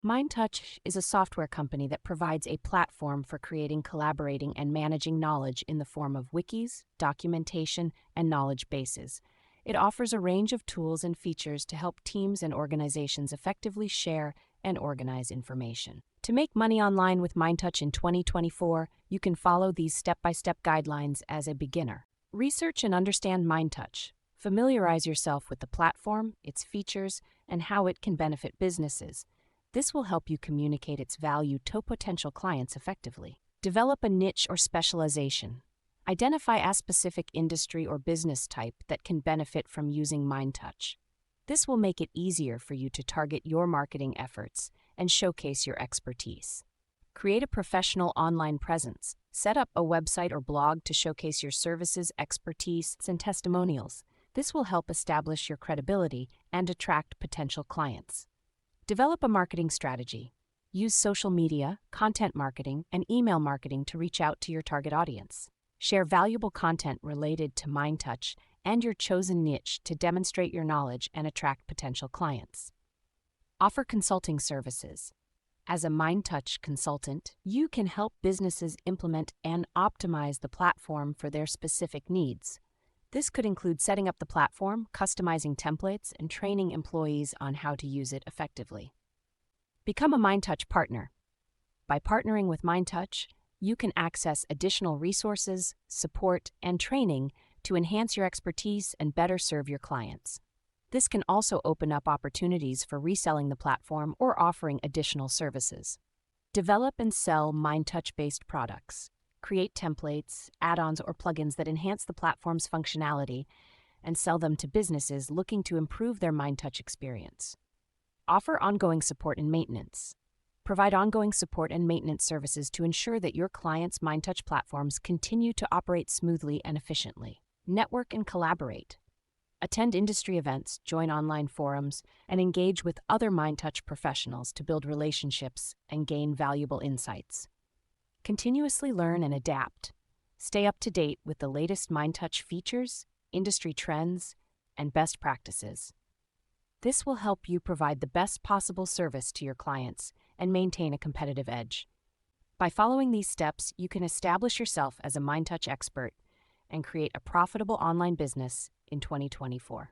Mindtouch is a software company that provides a platform for creating, collaborating, and managing knowledge in the form of wikis, documentation, and knowledge bases. It offers a range of tools and features to help teams and organizations effectively share and organize information. To make money online with Mindtouch in 2024, you can follow these step-by-step guidelines as a beginner. Research and understand Mindtouch. Familiarize yourself with the platform, its features, and how it can benefit businesses. This will help you communicate its value to potential clients effectively. Develop a niche or specialization. Identify a specific industry or business type that can benefit from using Mindtouch. This will make it easier for you to target your marketing efforts and showcase your expertise. Create a professional online presence. Set up a website or blog to showcase your services, expertise, and testimonials. This will help establish your credibility and attract potential clients. Develop a marketing strategy. Use social media, content marketing, and email marketing to reach out to your target audience. Share valuable content related to Mindtouch and your chosen niche to demonstrate your knowledge and attract potential clients. Offer consulting services. As a Mindtouch consultant, you can help businesses implement and optimize the platform for their specific needs. This could include setting up the platform, customizing templates, and training employees on how to use it effectively. Become a Mindtouch partner. By partnering with Mindtouch, you can access additional resources, support, and training to enhance your expertise and better serve your clients. This can also open up opportunities for reselling the platform or offering additional services. Develop and sell Mindtouch-based products. Create templates, add-ons, or plugins that enhance the platform's functionality and sell them to businesses looking to improve their Mindtouch experience. Offer ongoing support and maintenance. Provide ongoing support and maintenance services to ensure that your clients' Mindtouch platforms continue to operate smoothly and efficiently. Network and collaborate. Attend industry events, join online forums, and engage with other Mindtouch professionals to build relationships and gain valuable insights. Continuously learn and adapt. Stay up to date with the latest Mindtouch features, industry trends, and best practices. This will help you provide the best possible service to your clients and maintain a competitive edge. By following these steps, you can establish yourself as a Mindtouch expert and create a profitable online business in 2024.